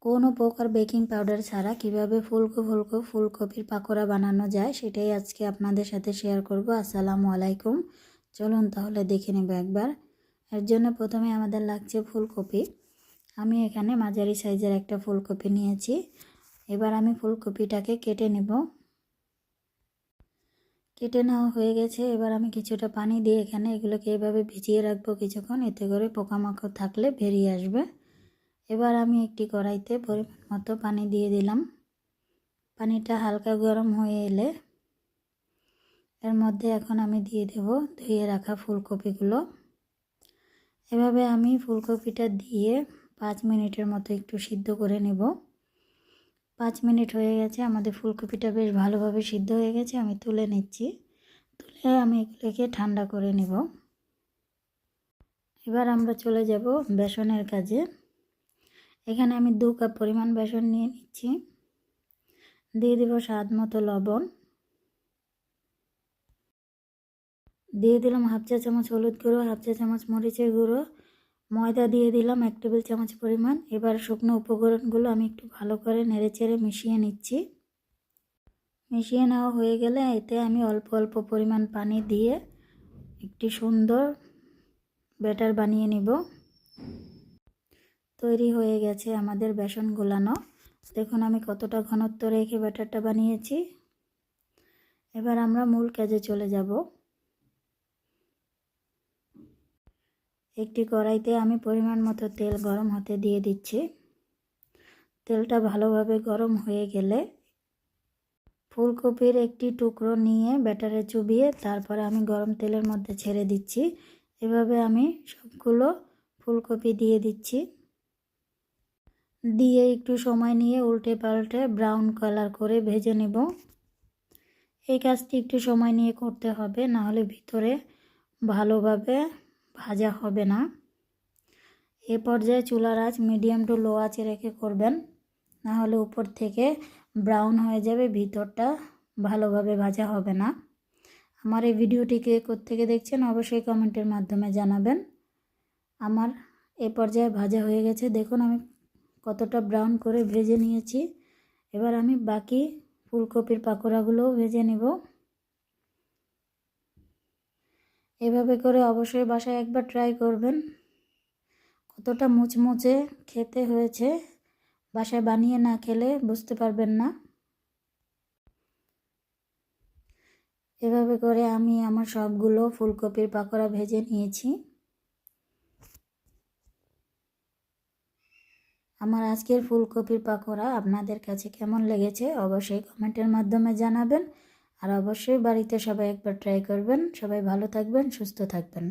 কোনো প্রকার baking powder ছাড়া কিভাবে ফুলকপির পাকোড়া বানানো যায় সেটাই আজকে আপনাদের সাথে শেয়ার করব। আসসালামু আলাইকুম। চলুন তাহলে দেখে নেব একবার। এর জন্য প্রথমে আমাদের লাগছে ফুলকপি। আমি এখানে মাঝারি সাইজের একটা ফুলকপি নিয়েছি। এবার আমি ফুলকপিটাকে কেটে নেব। কেটে নেওয়া হয়ে গেছে। এবার আমি কিছুটা পানি দিয়ে এখানে এগুলোকে এভাবে ভিজিয়ে রাখবো কিছুক্ষণ, এতে করে পোকামাকড় থাকলে বেরিয়ে আসবে। এবার আমি একটি কড়াইতে পরিমাণ মতো পানি দিয়ে দিলাম। পানিটা হালকা গরম হয়ে এলে এর মধ্যে এখন আমি দিয়ে দেব ধুয়ে রাখা ফুলকপিগুলো। এভাবে আমি ফুলকপিটা দিয়ে 5 মিনিটের মতো একটু সিদ্ধ করে নেব। 5 মিনিট হয়ে গেছে, আমাদের ফুলকপিটা বেশ ভালোভাবে সিদ্ধ হয়ে গেছে। আমি তুলে নিচ্ছি। তুলে আমি এগুলোকে ঠান্ডা করে নেব। এবার আমরা চলে যাব বেসনের কাজে। এখানে আমি 2 কাপ পরিমাণ বেসন নিয়ে নিচ্ছি। দিয়ে দেব স্বাদ মতো লবণ। দিয়ে দিলাম হাফ চা চামচ হলুদ গুঁড়ো, হাফ চা চামচ মরিচের গুঁড়ো, ময়দা দিয়ে দিলাম 1 টেবিল চামচ পরিমাণ। এবার শুকনো উপকরণগুলো আমি একটু ভালো করে নেড়েচেড়ে মিশিয়ে নিচ্ছি। মিশিয়ে নেওয়া হয়ে গেলে এতে আমি অল্প অল্প পরিমাণ পানি দিয়ে একটি সুন্দর ব্যাটার বানিয়ে নিব। তৈরি হয়ে গেছে আমাদের বেসন গোলানো। দেখুন আমি কতটা ঘনত্ব রেখে ব্যাটারটা বানিয়েছি। এবার আমরা মূল কাজে চলে যাব। একটি কড়াইতে আমি পরিমাণ মতো তেল গরম হতে দিয়ে দিচ্ছি। তেলটা ভালোভাবে গরম হয়ে গেলে ফুলকপির একটি টুকরো নিয়ে ব্যাটারে চুবিয়ে তারপরে আমি গরম তেলের মধ্যে ছেড়ে দিচ্ছি। এভাবে আমি সবগুলো ফুলকপি দিয়ে দিচ্ছি। দিয়ে একটু সময় নিয়ে উল্টে পাল্টে ব্রাউন কালার করে ভেজে নেব। এই কাজটি একটু সময় নিয়ে করতে হবে, না হলে ভিতরে ভালোভাবে ভাজা হবে না। এ পর্যায়ে চুলার আঁচ মিডিয়াম টু লো আঁচে রেখে করবেন, না হলে উপর থেকে ব্রাউন হয়ে যাবে, ভিতরটা ভালোভাবে ভাজা হবে না। আমার এই ভিডিওটিকে কোত্থেকে দেখছেন অবশ্যই কমেন্টের মাধ্যমে জানাবেন। আমার এ পর্যায়ে ভাজা হয়ে গেছে। দেখুন আমি কতটা ব্রাউন করে ভেজে নিয়েছি। এবার আমি বাকি ফুলকপির পাকোড়াগুলোও ভেজে নেব। এভাবে করে অবশ্যই বাসায় একবার ট্রাই করবেন। কতটা মুচমুচে খেতে হয়েছে, বাসায় বানিয়ে না খেলে বুঝতে পারবেন না। এভাবে করে আমি আমার সবগুলো ফুলকপির পাকোড়া ভেজে নিয়েছি। আমার আজকের ফুলকপির পাকোড়া আপনাদের কাছে কেমন লেগেছে অবশ্যই কমেন্টের মাধ্যমে জানাবেন। আর অবশ্যই বাড়িতে সবাই একবার ট্রাই করবেন। সবাই ভালো থাকবেন, সুস্থ থাকবেন।